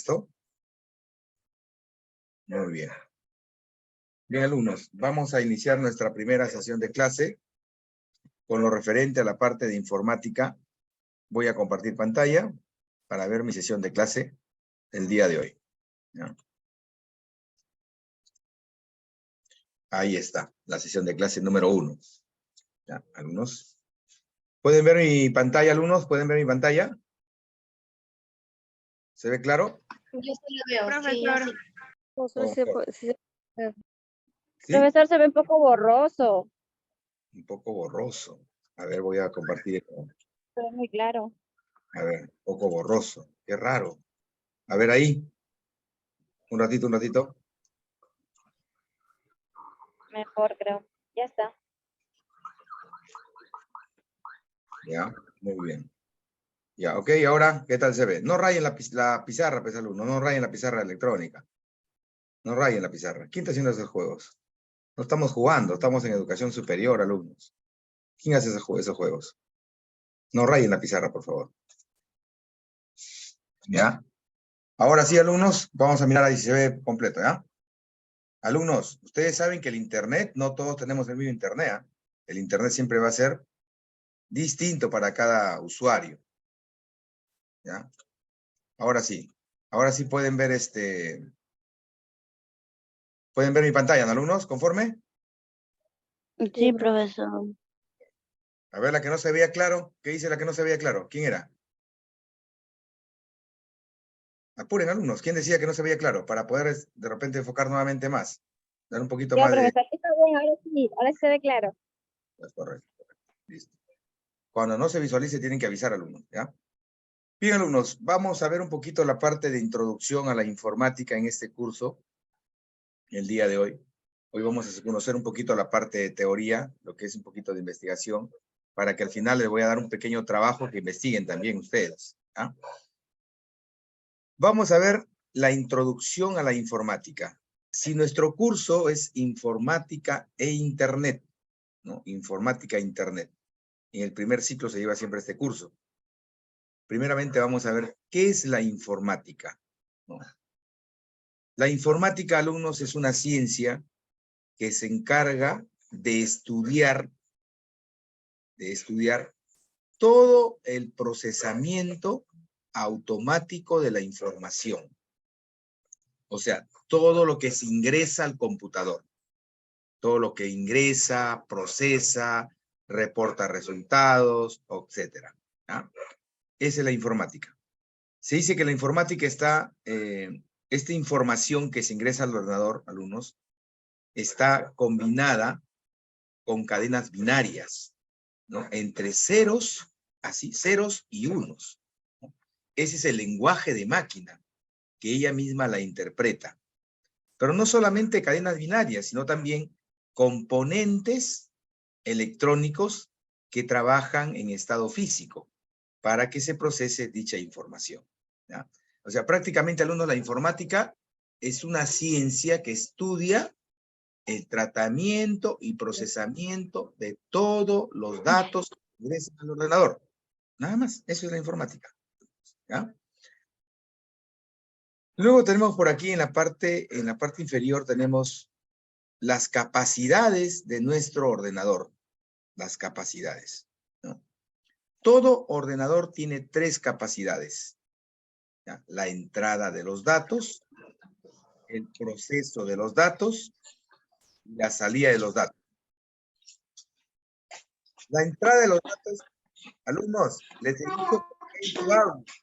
esto? Muy bien. Bien, alumnos, vamos a iniciar nuestra primera sesión de clase con lo referente a la parte de informática. Voy a compartir pantalla para ver mi sesión de clase el día de hoy. ¿Ya? Ahí está, la sesión de clase número 1. ¿Ya, alumnos? ¿Pueden ver mi pantalla, alumnos? ¿Pueden ver mi pantalla? ¿Se ve claro? Yo sí lo veo, Profesor. ¿Sí? Profesor, se ve un poco borroso. Un poco borroso. A ver, voy a compartir. Se ve muy claro. A ver, un poco borroso. Qué raro. A ver ahí. Un ratito, un ratito. Mejor, creo. Ya está. Ya, muy bien. Ya, ok, ahora, ¿qué tal se ve? No rayen la pizarra, pues, alumno. No rayen la pizarra electrónica. No rayen la pizarra. ¿Quién está haciendo esos juegos? No estamos jugando, estamos en educación superior, alumnos. ¿Quién hace esos juegos? No rayen la pizarra, por favor. ¿Ya? Ahora sí, alumnos, vamos a mirar ahí si se ve completo, ¿ya? Alumnos, ustedes saben que el Internet, no todos tenemos el mismo Internet, ¿eh? El Internet siempre va a ser distinto para cada usuario. ¿Ya? Ahora sí pueden ver pueden ver mi pantalla, ¿no, alumnos? ¿Conforme? Sí, profesor. A ver, la que no se veía claro. ¿Qué dice la que no se veía claro? ¿Quién era? Apuren, alumnos. ¿Quién decía que no se veía claro? Para poder de repente enfocar nuevamente más. Dar un poquito Ya, más de... profesor, está bien, ahora sí se ve claro. Es correcto. Listo. Cuando no se visualice tienen que avisar, alumnos, ¿ya? Bien, alumnos, vamos a ver un poquito la parte de introducción a la informática en este curso, el día de hoy. Hoy vamos a conocer un poquito la parte de teoría, lo que es un poquito de investigación, para que al final les voy a dar un pequeño trabajo que investiguen también ustedes, ¿ya? Vamos a ver la introducción a la informática. Si nuestro curso es informática e internet, ¿no? Informática e internet. En el primer ciclo se lleva siempre este curso. Primeramente vamos a ver qué es la informática, ¿no? La informática, alumnos, es una ciencia que se encarga de estudiar todo el procesamiento automático de la información. O sea, todo lo que se ingresa al computador. Todo lo que ingresa, procesa, reporta resultados, etc. ¿Ya? Esa es la informática. Se dice que la informática está, esta información que se ingresa al ordenador, alumnos, está combinada con cadenas binarias, ¿no? Entre ceros, así, ceros y unos, ¿no? Ese es el lenguaje de máquina, que ella misma la interpreta. Pero no solamente cadenas binarias, sino también componentes electrónicos que trabajan en estado físico para que se procese dicha información, ¿ya? O sea, prácticamente, alumnos, la informática es una ciencia que estudia el tratamiento y procesamiento de todos los datos que ingresan al ordenador. Nada más, eso es la informática, ¿ya? Luego tenemos por aquí en la parte inferior tenemos las capacidades de nuestro ordenador. Las capacidades, ¿no? Todo ordenador tiene 3 capacidades, ¿ya? La entrada de los datos, el proceso de los datos y la salida de los datos. La entrada de los datos, alumnos, les he dicho que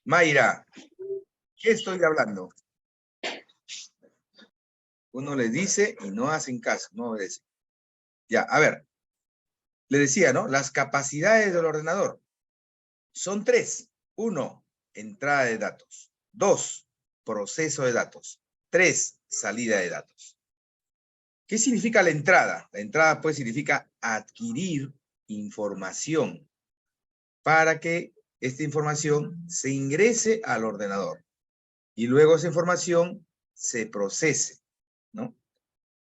Mayra, ¿qué estoy hablando? Uno les dice y no hacen caso, no obedecen. Ya, a ver, le decía, ¿no? Las capacidades del ordenador son 3. 1, entrada de datos. 2, proceso de datos. 3, salida de datos. ¿Qué significa la entrada? La entrada, pues, significa adquirir información para que esta información se ingrese al ordenador y luego esa información se procese, ¿no?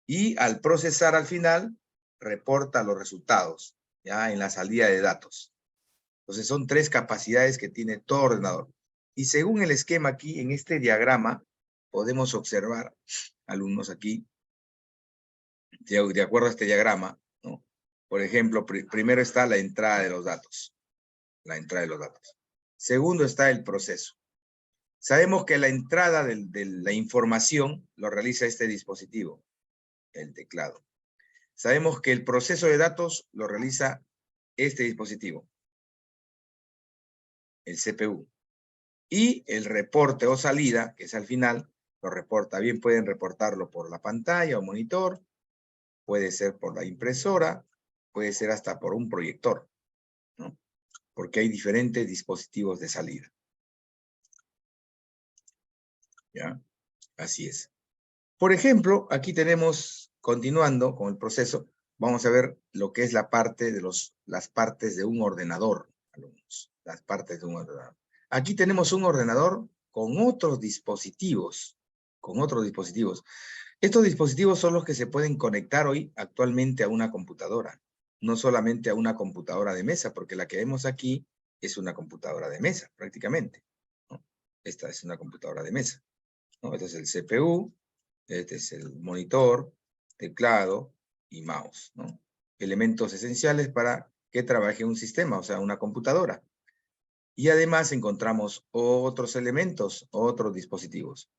Y al procesar al final, reporta los resultados, ya en la salida de datos. Entonces son 3 capacidades que tiene todo ordenador. Y según el esquema aquí, en este diagrama, podemos observar, alumnos aquí, de acuerdo a este diagrama, ¿no? Por ejemplo, primero está la entrada de los datos. La entrada de los datos. Segundo está el proceso. Sabemos que la entrada de la información lo realiza este dispositivo, el teclado. Sabemos que el proceso de datos lo realiza este dispositivo, el CPU. Y el reporte o salida, que es al final, lo reporta. Bien pueden reportarlo por la pantalla o monitor, puede ser por la impresora, puede ser hasta por un proyector, ¿no? Porque hay diferentes dispositivos de salida. ¿Ya? Así es. Por ejemplo, aquí tenemos, continuando con el proceso, vamos a ver lo que es la parte de las partes de un ordenador, alumnos. Las partes de un ordenador. Aquí tenemos un ordenador con otros dispositivos, Estos dispositivos son los que se pueden conectar hoy actualmente a una computadora, no solamente a una computadora de mesa, porque la que vemos aquí es una computadora de mesa, prácticamente, ¿no? Esta es una computadora de mesa, ¿no? Este es el CPU, este es el monitor, teclado y mouse, ¿no? Elementos esenciales para que trabaje un sistema, o sea, una computadora. Y además encontramos otros elementos, otros dispositivos.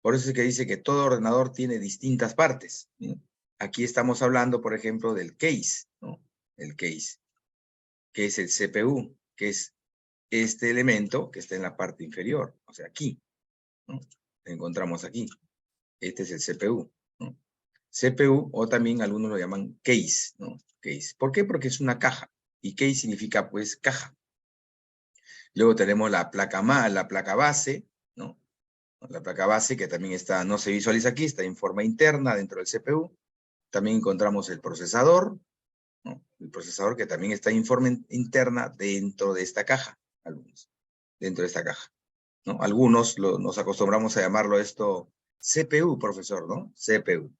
Por eso es que dice que todo ordenador tiene distintas partes, ¿sí? Aquí estamos hablando, por ejemplo, del case, ¿no? El case, que es el CPU, que es este elemento que está en la parte inferior, o sea, aquí, ¿no? Lo encontramos aquí. Este es el CPU, ¿no? CPU, o también algunos lo llaman case, ¿no? Case. ¿Por qué? Porque es una caja, y case significa, pues, caja. Luego tenemos la placa base, ¿no? La placa base que también está, no se visualiza aquí, está en forma interna dentro del CPU. También encontramos el procesador, ¿no? El procesador que también está en forma interna dentro de esta caja, algunos, dentro de esta caja, ¿no? Algunos nos acostumbramos a llamarlo esto CPU, profesor, ¿no? CPU.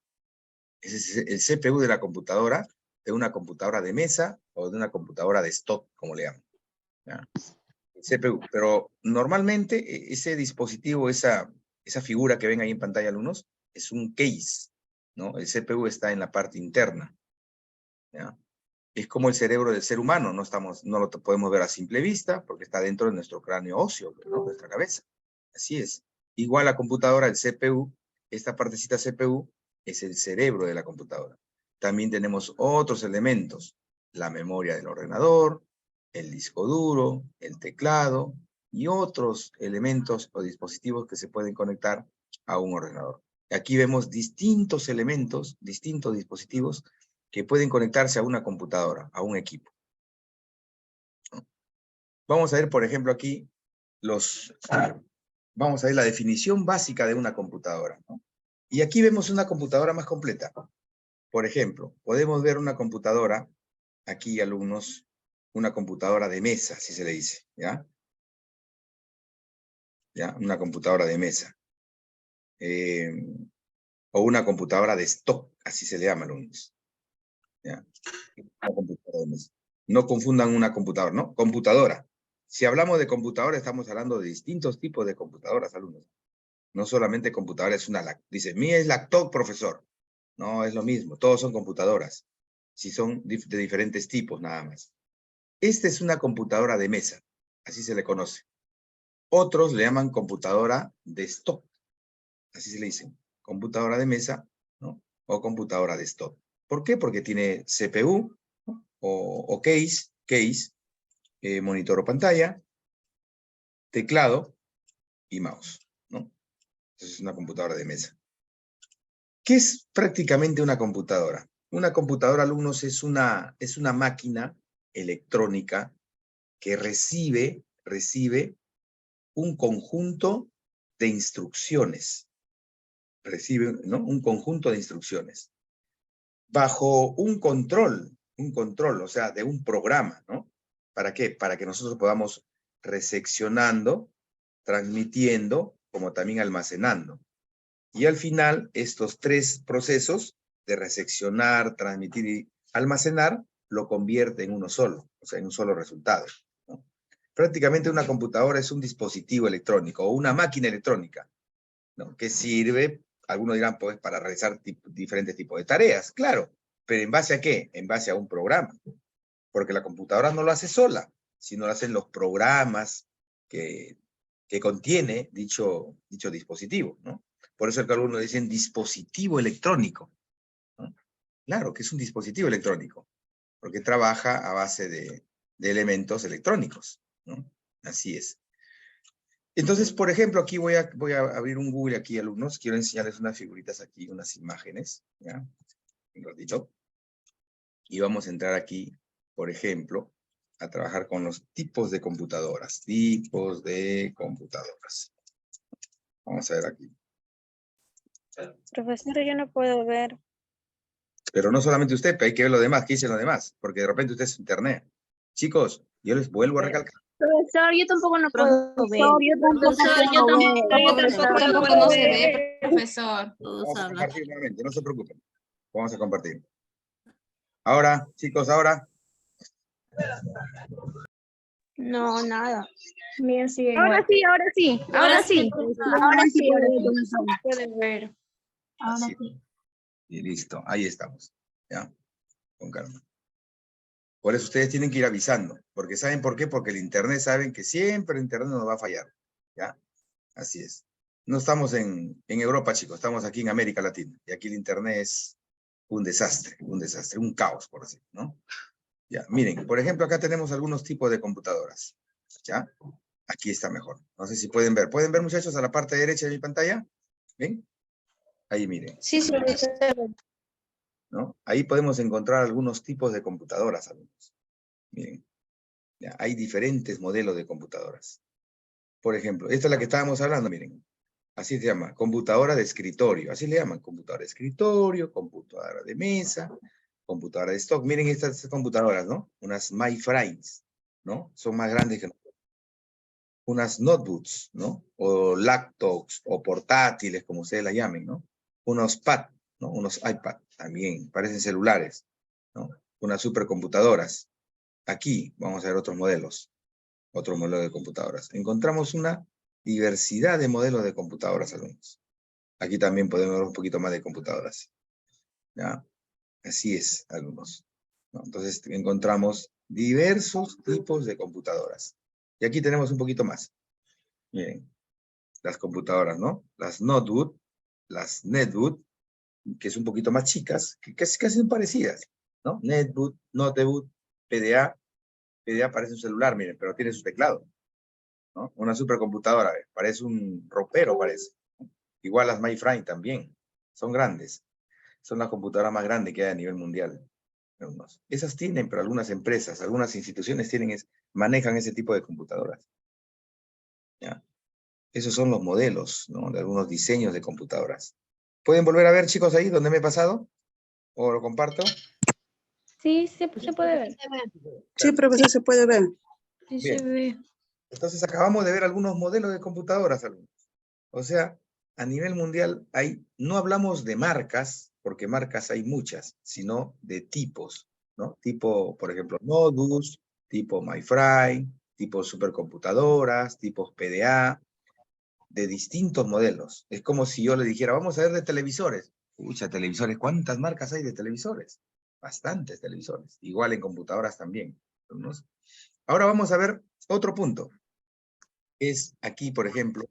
Ese es el CPU de la computadora, de una computadora de mesa o de una computadora de stock, como le llaman, ¿ya? CPU, pero normalmente ese dispositivo, esa figura que ven ahí en pantalla, alumnos, es un case, ¿no? El CPU está en la parte interna, ¿ya? Es como el cerebro del ser humano, no lo podemos ver a simple vista, porque está dentro de nuestro cráneo óseo, ¿no? Nuestra cabeza. Así es. Igual la computadora, el CPU, esta partecita CPU, es el cerebro de la computadora. También tenemos otros elementos, la memoria del ordenador, el disco duro, el teclado y otros elementos o dispositivos que se pueden conectar a un ordenador. Aquí vemos distintos elementos, distintos dispositivos que pueden conectarse a una computadora, a un equipo. Vamos a ver, por ejemplo, aquí vamos a ver la definición básica de una computadora, ¿no? Y aquí vemos una computadora más completa. Por ejemplo, podemos ver una computadora, aquí alumnos, una computadora de mesa, así se le dice, ¿ya? ¿Ya? Una computadora de mesa. O una computadora de stock, así se le llama, alumnos. ¿Ya? Una computadora de mesa. No confundan una computadora, ¿no? Computadora. Si hablamos de computadora, estamos hablando de distintos tipos de computadoras, alumnos. No solamente computadora es una, dice, mía es laptop, profesor. No, es lo mismo, todos son computadoras. Si son de diferentes tipos, nada más. Esta es una computadora de mesa, así se le conoce. Otros le llaman computadora de stock, así se le dicen. Computadora de mesa, ¿no? O computadora de stock. ¿Por qué? Porque tiene CPU, ¿no? o case, monitor o pantalla, teclado y mouse, ¿no? Entonces es una computadora de mesa. ¿Qué es prácticamente una computadora? Una computadora, alumnos, es una máquina electrónica que recibe un conjunto de instrucciones. Recibe, ¿no? Un conjunto de instrucciones. Bajo un control, o sea, de un programa, ¿no? ¿Para qué? Para que nosotros podamos recepcionando, transmitiendo, como también almacenando. Y al final, estos tres procesos de recepcionar, transmitir y almacenar, lo convierte en uno solo, o sea, en un solo resultado, ¿no? Prácticamente una computadora es un dispositivo electrónico o una máquina electrónica, ¿no? Que sirve, algunos dirán, pues, para realizar diferentes tipos de tareas, claro. ¿Pero en base a qué? En base a un programa. Porque la computadora no lo hace sola, sino lo hacen los programas que contiene dicho dispositivo, ¿no? Por eso que algunos dicen dispositivo electrónico, ¿no? Claro que es un dispositivo electrónico, porque trabaja a base de elementos electrónicos, ¿no? Así es. Entonces, por ejemplo, aquí voy a abrir un Google aquí, alumnos. Quiero enseñarles unas figuritas aquí, unas imágenes, ¿ya? Un ratito. Y vamos a entrar aquí, por ejemplo, a trabajar con los tipos de computadoras. Tipos de computadoras. Vamos a ver aquí. Profesor, yo no puedo ver. Pero no solamente usted, hay que ver lo demás. ¿Qué dicen los demás? Porque de repente usted es internet. Chicos, yo les vuelvo a recalcar. Profesor, yo tampoco no puedo ver. Profesor, yo tampoco no se ve, profesor. Vamos a compartir nuevamente, no se preocupen. Vamos a compartir. Ahora, chicos, ahora. No, nada. Mío sí, Ahora sí, ahora sí. Ahora sí. Ahora sí, puede ver. Así. Y listo, ahí estamos. ¿Ya? Con calma. Por eso ustedes tienen que ir avisando. Porque ¿saben por qué? Porque el internet, saben que siempre el internet nos va a fallar. ¿Ya? Así es. No estamos en Europa, chicos. Estamos aquí en América Latina. Y aquí el internet es un desastre, un caos, por decir, ¿no? Ya, miren, por ejemplo, acá tenemos algunos tipos de computadoras. ¿Ya? Aquí está mejor. No sé si pueden ver. ¿Pueden ver, muchachos, a la parte derecha de mi pantalla? ¿Ven? Ahí miren. Sí, sí, ¿No? Ahí podemos encontrar algunos tipos de computadoras, alumnos. Miren, ya, hay diferentes modelos de computadoras. Por ejemplo, esta es la que estábamos hablando, miren. Así se llama, computadora de escritorio. Así le llaman, computadora de escritorio, computadora de mesa, computadora de stock. Miren estas computadoras, ¿no? Unas MyFrames, ¿no? Son más grandes que nosotros. Unas notebooks, ¿no? O laptops, o portátiles, como ustedes la llamen, ¿no? Unos pad, ¿no? Unos iPad, también, parecen celulares, ¿no? Unas supercomputadoras. Aquí vamos a ver otros modelos de computadoras. Encontramos una diversidad de modelos de computadoras, alumnos. Aquí también podemos ver un poquito más de computadoras. ¿Ya? Así es, alumnos. ¿No? Entonces encontramos diversos tipos de computadoras. Y aquí tenemos un poquito más. Miren, las computadoras, ¿no? Las notebook, las netbook, que son un poquito más chicas, que casi son parecidas, ¿no? Netbook, notebook, PDA. PDA parece un celular, miren, pero tiene su teclado, ¿no? Una supercomputadora, parece un ropero, parece. Igual las MyFrame también, son grandes. Son las computadoras más grandes que hay a nivel mundial. Esas tienen, pero algunas empresas, algunas instituciones manejan ese tipo de computadoras. ¿Ya? Esos son los modelos, ¿no? De algunos diseños de computadoras. ¿Pueden volver a ver, chicos, ahí donde me he pasado? ¿O lo comparto? Sí, se puede ver. Sí, profesor, se puede ver. Sí Bien. se ve. Entonces acabamos de ver algunos modelos de computadoras, alumnos. O sea, a nivel mundial no hablamos de marcas, porque marcas hay muchas, sino de tipos, ¿no? Tipo, por ejemplo, notebooks, tipo MyFrame, tipo supercomputadoras, tipos PDA, de distintos modelos. Es como si yo le dijera, vamos a ver de televisores. Pucha, televisores, ¿cuántas marcas hay de televisores? Bastantes televisores. Igual en computadoras también. ¿No? Ahora vamos a ver otro punto. Es aquí, por ejemplo,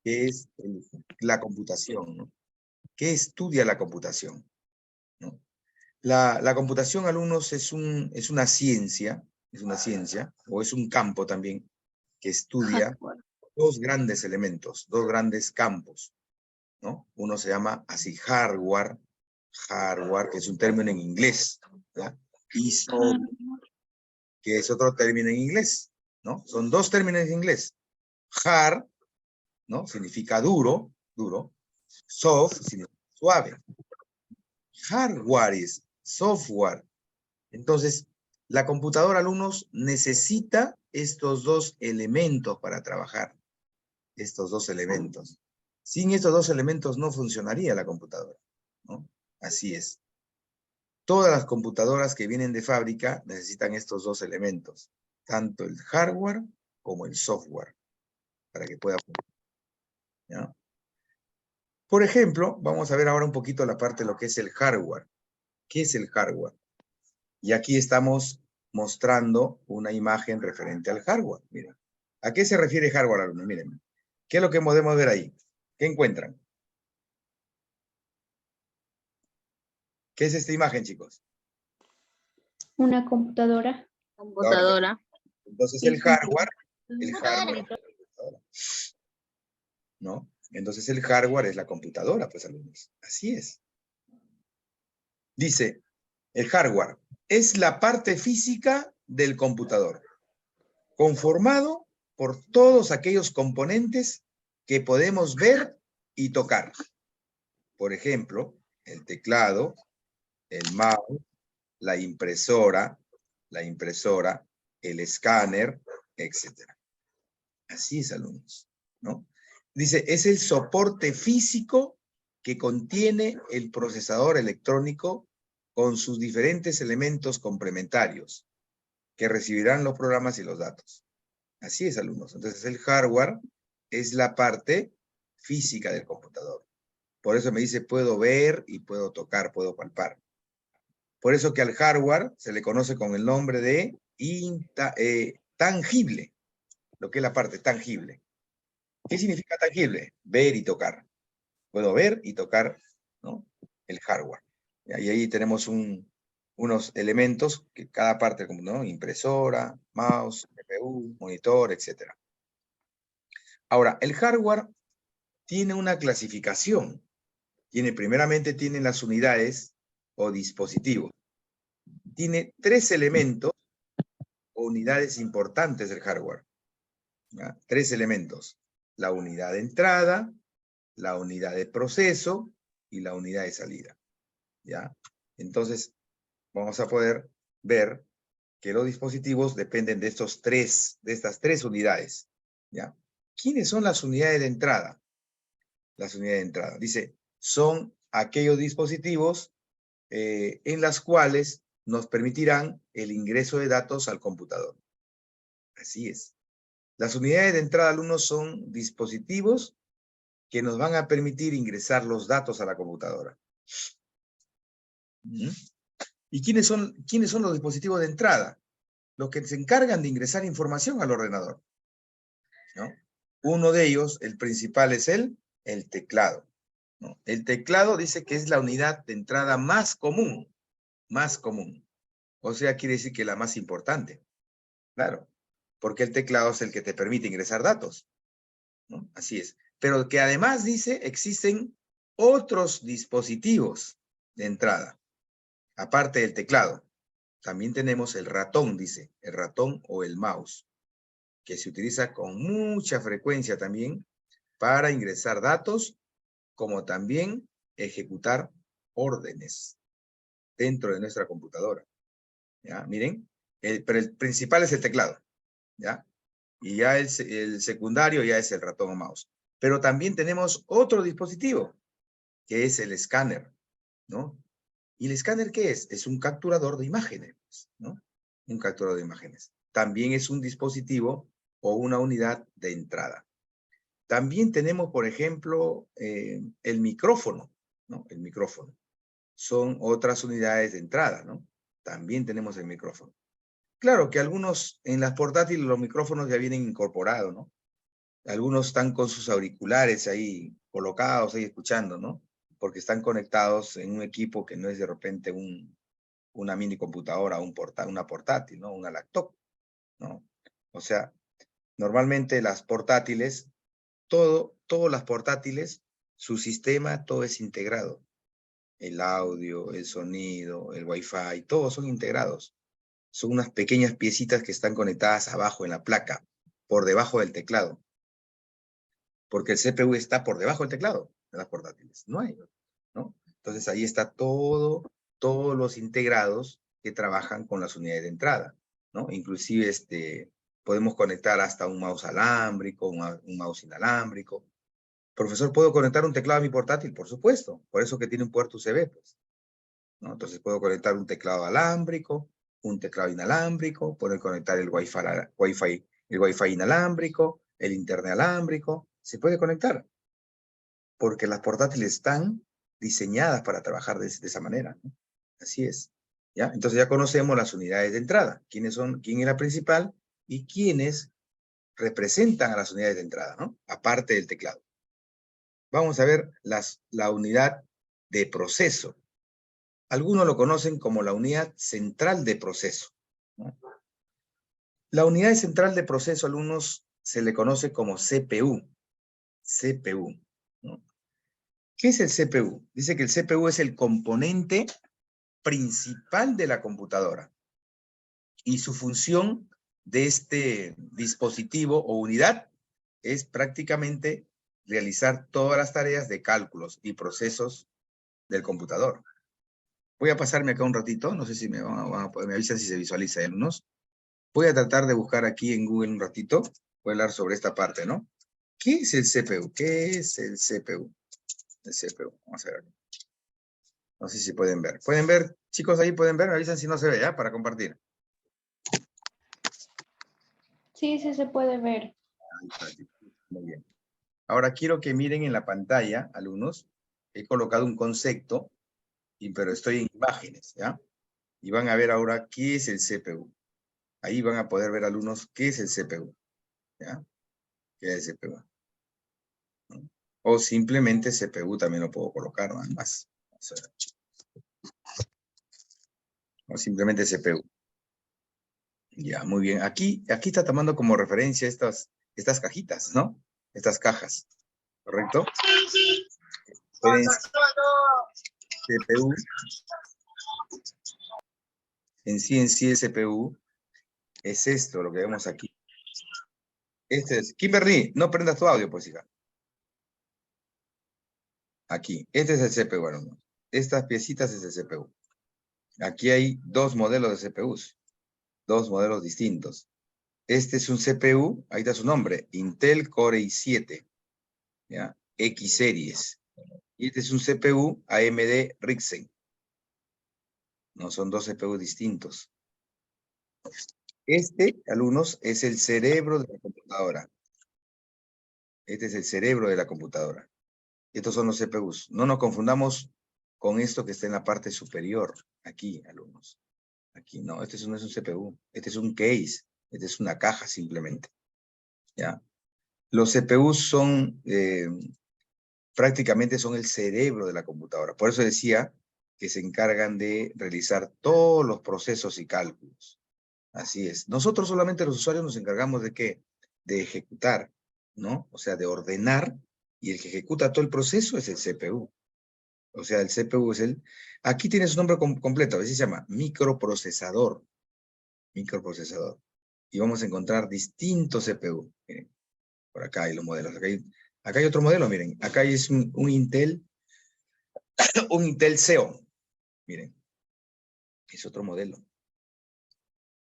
que es la computación, ¿no? ¿Qué estudia la computación? ¿No? La computación, alumnos, es una ciencia, o es un campo también, que estudia dos grandes elementos, dos grandes campos, ¿no? Uno se llama así hardware, que es un término en inglés, ¿ya? Y software, que es otro término en inglés, ¿no? Son dos términos en inglés. Hard, ¿no? Significa duro, soft significa suave. Hardware es software. Entonces, la computadora, alumnos, necesita estos dos elementos para trabajar. Estos dos elementos. Sin estos dos elementos no funcionaría la computadora, ¿no? Así es. Todas las computadoras que vienen de fábrica necesitan estos dos elementos. tanto el hardware como el software, para que pueda funcionar. ¿Ya? Por ejemplo, vamos a ver ahora un poquito la parte de lo que es el hardware. ¿Qué es el hardware? Y aquí estamos mostrando una imagen referente al hardware. Miren. ¿A qué se refiere hardware, alumnos? Miren. ¿Qué es lo que podemos ver ahí? ¿Qué encuentran? ¿Qué es esta imagen, chicos? Una computadora. Computadora. Entonces el hardware, ¿no? Entonces el hardware es la computadora, pues, alumnos. Así es. Dice, el hardware es la parte física del computador, conformado por todos aquellos componentes que podemos ver y tocar. Por ejemplo, el teclado, el mouse, la impresora, el escáner, etc. Así es, alumnos, ¿no? Dice, es el soporte físico que contiene el procesador electrónico con sus diferentes elementos complementarios que recibirán los programas y los datos. Así es, alumnos. Entonces, el hardware es la parte física del computador. Por eso me dice, puedo ver y puedo tocar, puedo palpar. Por eso que al hardware se le conoce con el nombre de tangible, lo que es la parte tangible. ¿Qué significa tangible? Ver y tocar. Puedo ver y tocar, ¿no? El hardware. Y ahí tenemos unos elementos que cada parte, ¿no? Impresora, mouse, CPU, monitor, etc. Ahora, el hardware tiene una clasificación. Primeramente tiene las unidades o dispositivos. Tiene 3 elementos o unidades importantes del hardware. ¿Ya? 3 elementos. La unidad de entrada, la unidad de proceso y la unidad de salida. ¿Ya? Entonces, vamos a poder ver que los dispositivos dependen de estas 3 unidades. ¿Ya? ¿Quiénes son las unidades de entrada? Las unidades de entrada. Dice, son aquellos dispositivos en las cuales nos permitirán el ingreso de datos al computador. Así es. Las unidades de entrada, alumnos, son dispositivos que nos van a permitir ingresar los datos a la computadora. ¿Y quiénes son los dispositivos de entrada? Los que se encargan de ingresar información al ordenador, ¿no? Uno de ellos, el principal, es el teclado, ¿no? El teclado dice que es la unidad de entrada más común. O sea, quiere decir que la más importante. Claro, porque el teclado es el que te permite ingresar datos, ¿no? Así es. Pero que además dice, existen otros dispositivos de entrada, aparte del teclado. También tenemos el ratón, dice, el ratón o el mouse, que se utiliza con mucha frecuencia también para ingresar datos, como también ejecutar órdenes dentro de nuestra computadora. ¿Ya? Miren, pero el principal es el teclado, ¿ya? Y ya el secundario ya es el ratón o mouse. Pero también tenemos otro dispositivo, que es el escáner, ¿no? ¿Y el escáner qué es? Es un capturador de imágenes, ¿no? Un capturador de imágenes. También es un dispositivo o una unidad de entrada. También tenemos, por ejemplo, el micrófono, ¿no? El micrófono. Son otras unidades de entrada, ¿no? También tenemos el micrófono. Claro que algunos, en las portátiles, los micrófonos ya vienen incorporados, ¿no? Algunos están con sus auriculares ahí colocados, ahí escuchando, ¿no? Porque están conectados en un equipo que no es de repente una mini computadora, una portátil, ¿no? Una laptop, ¿no? O sea, normalmente las portátiles, todas las portátiles, su sistema, todo es integrado. El audio, el sonido, el Wi-Fi, todos son integrados. Son unas pequeñas piecitas que están conectadas abajo en la placa, por debajo del teclado. Porque el CPU está por debajo del teclado de las portátiles. No hay, ¿no? Entonces ahí está todos los integrados que trabajan con las unidades de entrada, ¿no? Inclusive podemos conectar hasta un mouse alámbrico, un mouse inalámbrico. Profesor, ¿puedo conectar un teclado a mi portátil? Por supuesto. Por eso que tiene un puerto USB, pues, ¿no? Entonces puedo conectar un teclado alámbrico, un teclado inalámbrico, pueden conectar el Wi-Fi inalámbrico, el internet alámbrico, se puede conectar. Porque las portátiles están diseñadas para trabajar de esa manera, ¿no? Así es. ¿Ya? Entonces ya conocemos las unidades de entrada. ¿Quién es la principal? Y quiénes representan a las unidades de entrada, ¿no? Aparte del teclado. Vamos a ver la unidad de proceso. Algunos lo conocen como la unidad central de proceso, ¿no? La unidad central de proceso, alumnos, se le conoce como CPU. CPU, ¿no? ¿Qué es el CPU? Dice que el CPU es el componente principal de la computadora. Y su función de este dispositivo o unidad es prácticamente realizar todas las tareas de cálculos y procesos del computador. Voy a pasarme acá un ratito, no sé si me avisan si se visualiza algunos. Voy a tratar de buscar aquí en Google un ratito. Voy a hablar sobre esta parte, ¿no? ¿Qué es el CPU? ¿Qué es el CPU? El CPU, vamos a ver. No sé si pueden ver. ¿Pueden ver? Chicos, ahí pueden ver. Me avisan si no se ve, ¿ya? Para compartir. Sí, sí se puede ver. Muy bien. Ahora quiero que miren en la pantalla, alumnos. He colocado un concepto, pero estoy en imágenes, ¿ya? Y van a ver ahora qué es el CPU. Ahí van a poder ver, alumnos, qué es el CPU. ¿Ya? ¿Qué es el CPU? ¿No? O simplemente CPU también lo puedo colocar, nada más. O simplemente CPU. Ya, muy bien. Aquí está tomando como referencia estas cajitas, ¿no? Estas cajas, ¿correcto? CPU. En sí el CPU es esto, lo que vemos aquí. Este es, Kimberly, no prendas tu audio, pues, hija. Aquí, este es el CPU, bueno. Estas piecitas es el CPU. Aquí hay dos modelos de CPUs, dos modelos distintos. Este es un CPU, ahí está su nombre, Intel Core i7, ¿ya? X series. Y este es un CPU AMD Ryzen. No, son dos CPUs distintos. Este, alumnos, es el cerebro de la computadora. Este es el cerebro de la computadora. Estos son los CPUs. No nos confundamos con esto que está en la parte superior. Aquí, alumnos. Aquí, no, este no es un CPU. Este es un case. Este es una caja simplemente. ¿Ya? Los CPUs son, prácticamente son el cerebro de la computadora. Por eso decía que se encargan de realizar todos los procesos y cálculos. Así es. Nosotros solamente los usuarios nos encargamos de ¿qué? De ejecutar, ¿no? O sea, de ordenar, y el que ejecuta todo el proceso es el CPU. O sea, el CPU es el... Aquí tiene su nombre completo, a veces se llama microprocesador. Microprocesador. Y vamos a encontrar distintos CPU. Miren, por acá hay los modelos. Acá hay otro modelo, miren. Acá es un Intel, un Intel Xeon. Miren, es otro modelo,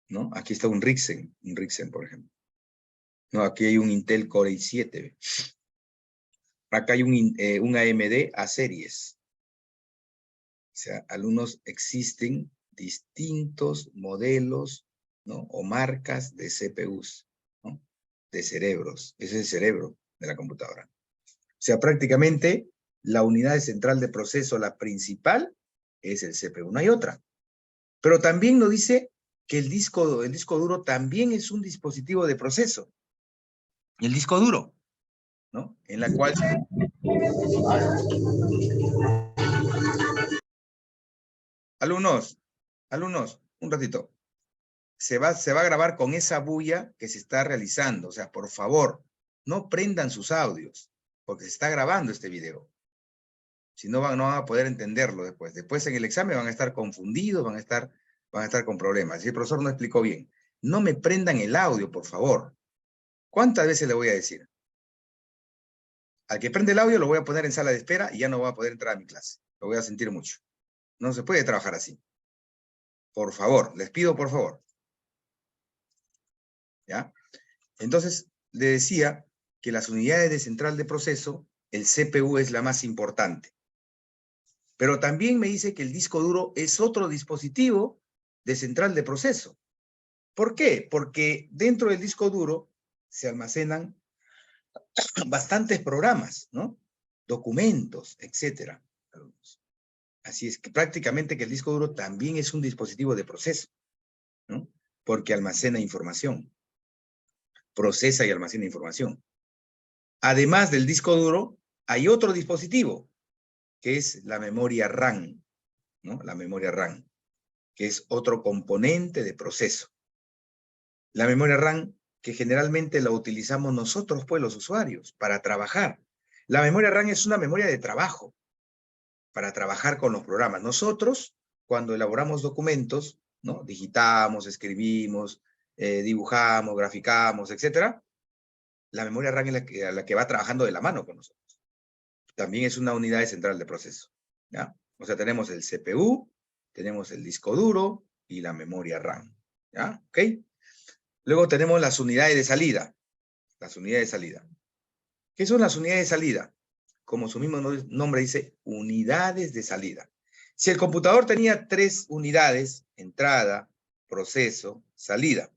¿no? Aquí está un Ryzen, por ejemplo. No, aquí hay un Intel Core i7. Acá hay un AMD A-Series. O sea, alumnos, existen distintos modelos, ¿no? O marcas de CPUs, ¿no? De cerebros. Ese es el cerebro de la computadora. O sea, prácticamente la unidad central de proceso, la principal, es el CPU. No hay otra. Pero también nos dice que el disco duro también es un dispositivo de proceso. El disco duro, ¿no? En la cual... Alumnos, un ratito. Se va a grabar con esa bulla que se está realizando. O sea, por favor, no prendan sus audios, porque se está grabando este video. Si no van a poder entenderlo después. Después en el examen van a estar confundidos, van a estar con problemas. Si el profesor no explicó bien, no me prendan el audio, por favor. ¿Cuántas veces le voy a decir? Al que prende el audio lo voy a poner en sala de espera y ya no va a poder entrar a mi clase. Lo voy a sentir mucho. No se puede trabajar así. Por favor, les pido por favor. ¿Ya? Entonces, le decía que las unidades de central de proceso, el CPU es la más importante. Pero también me dice que el disco duro es otro dispositivo de central de proceso. ¿Por qué? Porque dentro del disco duro se almacenan bastantes programas, ¿no? Documentos, etcétera. Así es que prácticamente que el disco duro también es un dispositivo de proceso, ¿no? Porque almacena información, procesa y almacena información. Además del disco duro, hay otro dispositivo, que es la memoria RAM, ¿no? La memoria RAM, que es otro componente de proceso. La memoria RAM, que generalmente la utilizamos nosotros, pues, los usuarios, para trabajar. La memoria RAM es una memoria de trabajo, para trabajar con los programas. Nosotros, cuando elaboramos documentos, ¿no? Digitamos, escribimos, dibujamos, graficamos, etcétera, la memoria RAM es la que va trabajando de la mano con nosotros. También es una unidad central de proceso, ¿ya? O sea, tenemos el CPU, tenemos el disco duro y la memoria RAM, ¿ya? ¿Ok? Luego tenemos las unidades de salida. Las unidades de salida. ¿Qué son las unidades de salida? Como su mismo nombre dice, unidades de salida. Si el computador tenía 3 unidades, entrada, proceso, salida.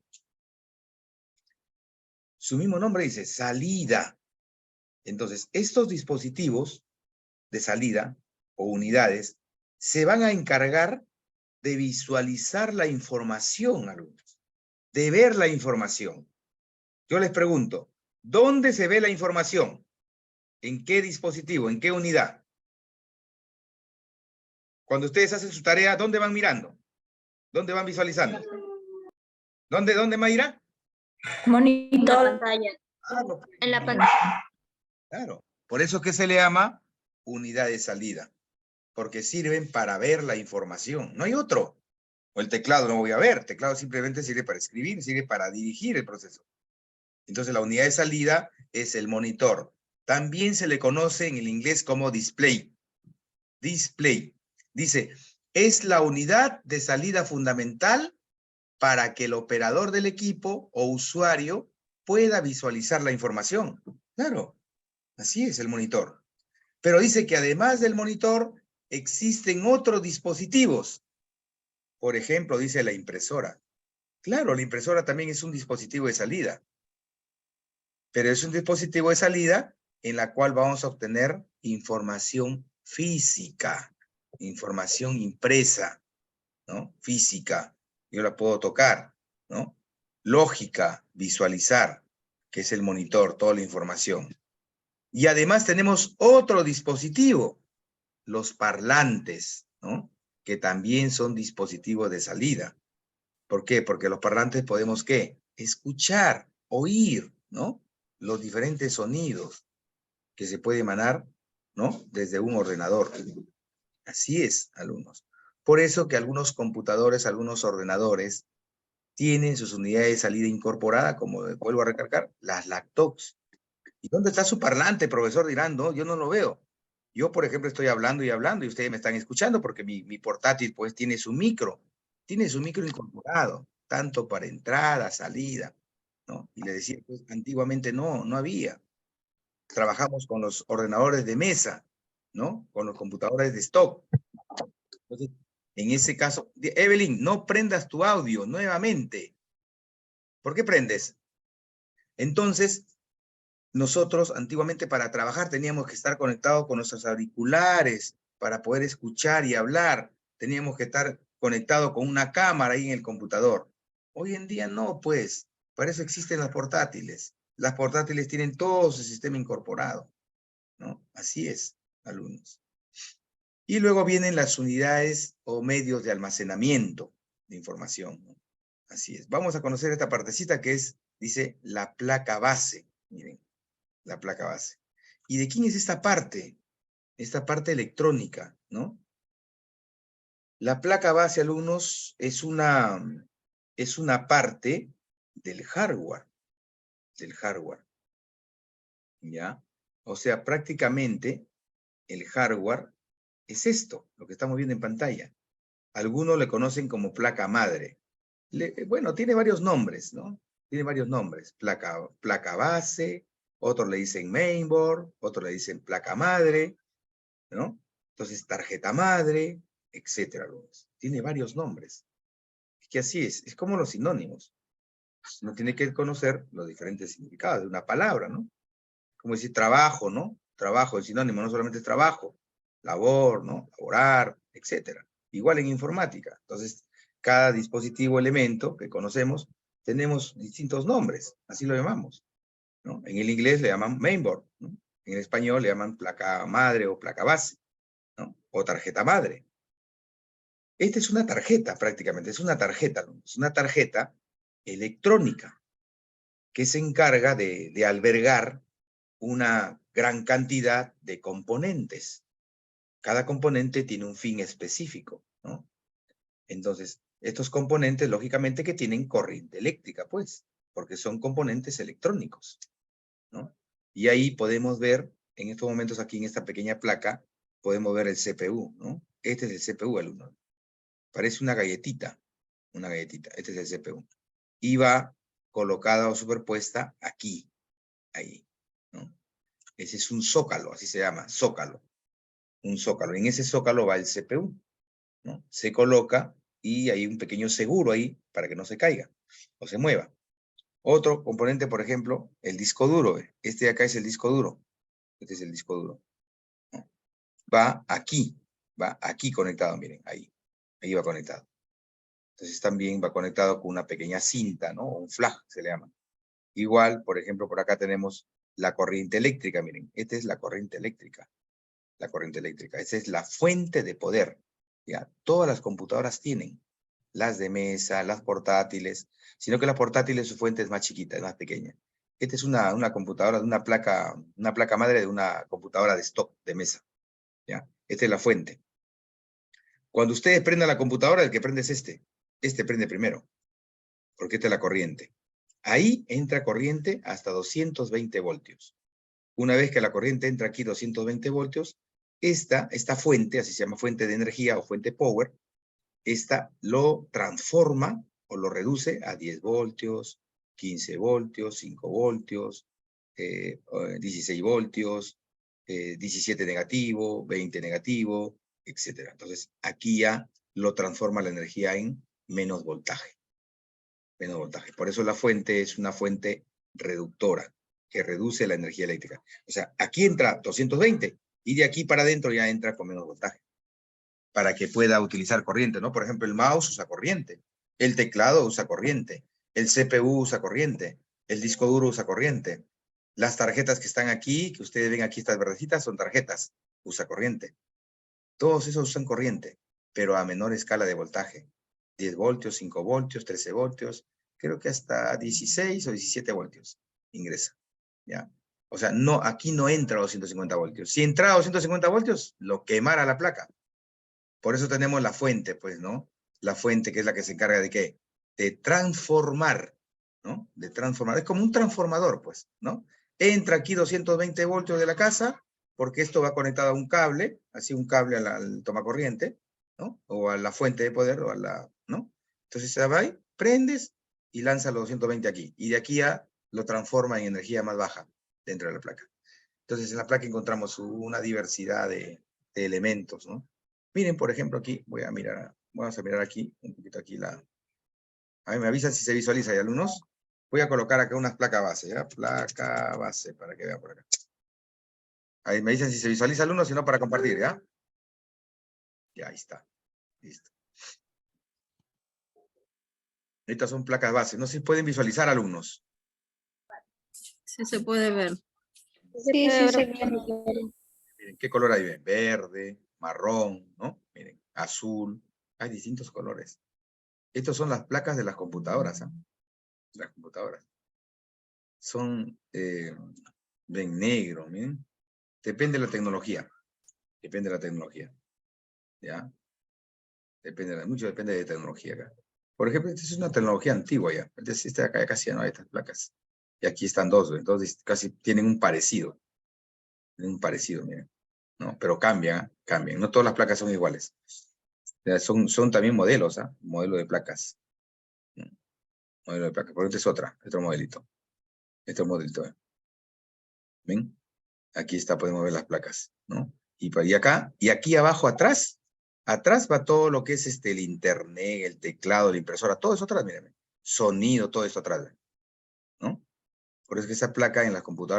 Su mismo nombre dice salida. Entonces, estos dispositivos de salida o unidades se van a encargar de visualizar la información, alumnos, de ver la información. Yo les pregunto, ¿dónde se ve la información? ¿En qué dispositivo? ¿En qué unidad? Cuando ustedes hacen su tarea, ¿dónde van mirando? ¿Dónde van visualizando? ¿Dónde Mayra? Monitor. Claro, En la pantalla. claro. Por eso que se le llama unidad de salida. Porque sirven para ver la información. No hay otro. O el teclado no voy a ver. El teclado simplemente sirve para escribir, sirve para dirigir el proceso. Entonces la unidad de salida es el monitor. También se le conoce en el inglés como display. Display. Dice, es la unidad de salida fundamental para que el operador del equipo o usuario pueda visualizar la información. Claro, así es el monitor. Pero dice que además del monitor existen otros dispositivos. Por ejemplo, dice la impresora. Claro, la impresora también es un dispositivo de salida. Pero es un dispositivo de salida en la cual vamos a obtener información física, información impresa, ¿no? Física, yo la puedo tocar, ¿no? Lógica, visualizar, que es el monitor, toda la información. Y además tenemos otro dispositivo, los parlantes, ¿no? Que también son dispositivos de salida. ¿Por qué? Porque los parlantes podemos, ¿qué? Escuchar, oír, ¿no? Los diferentes sonidos que se puede emanar, ¿no? Desde un ordenador. Así es, alumnos. Por eso que algunos computadores, algunos ordenadores, tienen sus unidades de salida incorporada, como vuelvo a recalcar, las laptops. ¿Y dónde está su parlante, profesor? Dirán, no, yo no lo veo. Yo, por ejemplo, estoy hablando y ustedes me están escuchando porque mi portátil, pues, tiene su micro incorporado, tanto para entrada, salida, ¿no? Y le decía, pues, antiguamente no había. Trabajamos con los ordenadores de mesa, ¿no? Con los computadores de stock. Entonces, en ese caso, Evelyn, no prendas tu audio nuevamente. ¿Por qué prendes? Entonces, nosotros antiguamente para trabajar teníamos que estar conectados con nuestros auriculares para poder escuchar y hablar. Teníamos que estar conectados con una cámara ahí en el computador. Hoy en día no, pues. Para eso existen las portátiles. Las portátiles tienen todo su sistema incorporado, ¿no? Así es, alumnos. Y luego vienen las unidades o medios de almacenamiento de información, ¿no? Así es. Vamos a conocer esta partecita que es, dice, la placa base. Miren, la placa base. ¿Y de quién es esta parte? Esta parte electrónica, ¿no? La placa base, alumnos, es una parte del hardware, ¿ya? O sea, prácticamente el hardware es esto, lo que estamos viendo en pantalla. Algunos le conocen como placa madre. Bueno, tiene varios nombres, ¿no? Tiene varios nombres. Placa base, otros le dicen mainboard, otros le dicen placa madre, ¿no? Entonces, tarjeta madre, etcétera. Tiene varios nombres. que así es como los sinónimos. Uno tiene que conocer los diferentes significados de una palabra, ¿no? Como decir trabajo, ¿no? Trabajo, el sinónimo no solamente es trabajo, labor, ¿no? Laborar, etcétera. Igual en informática. Entonces, cada dispositivo, elemento que conocemos, tenemos distintos nombres, así lo llamamos, ¿no? En el inglés le llaman mainboard, ¿no? En el español le llaman placa madre o placa base, ¿no? O tarjeta madre. Esta es una tarjeta prácticamente, es una tarjeta, ¿no? Es una tarjeta electrónica que se encarga de albergar una gran cantidad de componentes. Cada componente tiene un fin específico, ¿no? Entonces, estos componentes, lógicamente, que tienen corriente eléctrica, pues, porque son componentes electrónicos, ¿no? Y ahí podemos ver, en estos momentos aquí en esta pequeña placa, podemos ver el CPU, ¿no? Este es el CPU, alumno. Parece una galletita, este es el CPU. Y va colocada o superpuesta aquí, ahí, ¿no? Ese es un zócalo, así se llama, zócalo. Un zócalo. En ese zócalo va el CPU, ¿no? Se coloca y hay un pequeño seguro ahí para que no se caiga o se mueva. Otro componente, por ejemplo, el disco duro. Este de acá es el disco duro. Este es el disco duro, ¿no? Va aquí conectado, miren, ahí va conectado. Entonces también va conectado con una pequeña cinta, ¿no? Un flag se le llama. Igual, por ejemplo, por acá tenemos la corriente eléctrica, miren. Esta es la corriente eléctrica. La corriente eléctrica. Esa es la fuente de poder. ¿Ya? Todas las computadoras tienen. Las de mesa, las portátiles. Sino que las portátiles, su fuente es más chiquita, es más pequeña. Esta es una computadora, una placa madre de una computadora de stock, de mesa. ¿Ya? Esta es la fuente. Cuando ustedes prendan la computadora, el que prende es este. Este prende primero. Porque esta es la corriente. Ahí entra corriente hasta 220 voltios. Una vez que la corriente entra aquí 220 voltios, esta fuente, así se llama fuente de energía o fuente power, esta lo transforma o lo reduce a 10 voltios, 15 voltios, 5 voltios, 16 voltios, 17 negativo, 20 negativo, etc. Entonces, aquí ya lo transforma la energía en menos voltaje. Menos voltaje. Por eso la fuente es una fuente reductora, que reduce la energía eléctrica. O sea, aquí entra 220 y de aquí para adentro ya entra con menos voltaje. Para que pueda utilizar corriente, ¿no? Por ejemplo, el mouse usa corriente, el teclado usa corriente, el CPU usa corriente, el disco duro usa corriente. Las tarjetas que están aquí, que ustedes ven aquí, estas verdecitas, son tarjetas, usa corriente. Todos esos usan corriente, pero a menor escala de voltaje. 10 voltios, 5 voltios, 13 voltios, creo que hasta 16 o 17 voltios ingresa, ¿ya? O sea, no, aquí no entra a 250 voltios. Si entra a 250 voltios, lo quemara la placa. Por eso tenemos la fuente, pues, ¿no? La fuente que es la que se encarga de ¿qué? De transformar, ¿no? De transformar. Es como un transformador, pues, ¿no? Entra aquí 220 voltios de la casa, porque esto va conectado a un cable, así un cable al tomacorriente, ¿no? O a la fuente de poder, o a la, ¿no? Entonces se va ahí, prendes y lanza los 220 aquí. Y de aquí a lo transforma en energía más baja dentro de la placa. Entonces en la placa encontramos una diversidad de elementos, ¿no? Miren, por ejemplo, aquí, vamos a mirar aquí, un poquito aquí a ver, me avisan si se visualiza, ¿y alumnos? Voy a colocar acá unas placas base, ¿ya? Placa base, para que vean por acá. Ahí me dicen si se visualiza, alumnos, si no, para compartir, ¿ya? Ya, ahí está. Listo. Estas son placas base. No sé si pueden visualizar, alumnos. Sí se puede ver. Sí, sí, se ve. Miren, ¿qué color hay? Ven? Verde, marrón, ¿no? Miren, azul. Hay distintos colores. Estas son las placas de las computadoras, ¿ah? Las computadoras. Son, ven, negro, miren. Depende de la tecnología. Depende de la tecnología. ¿Ya? Mucho depende de tecnología acá. Por ejemplo, esta es una tecnología antigua ya. Este de acá ya casi ya no hay estas placas. Y aquí están dos, entonces casi tienen un parecido. Tienen un parecido, miren. ¿No? Pero cambian, cambian. No todas las placas son iguales. Son también modelos, ¿ah? Modelo de placas. Modelo de placas. Por ejemplo, es otro modelito. Este modelito. ¿Ven? Aquí está, podemos ver las placas, ¿no? Y acá, y aquí abajo atrás, Atrás va todo lo que es el internet, el teclado, la impresora, todo eso atrás, mírenme. Sonido, todo esto atrás, ¿no? Por eso es que esa placa en las computadoras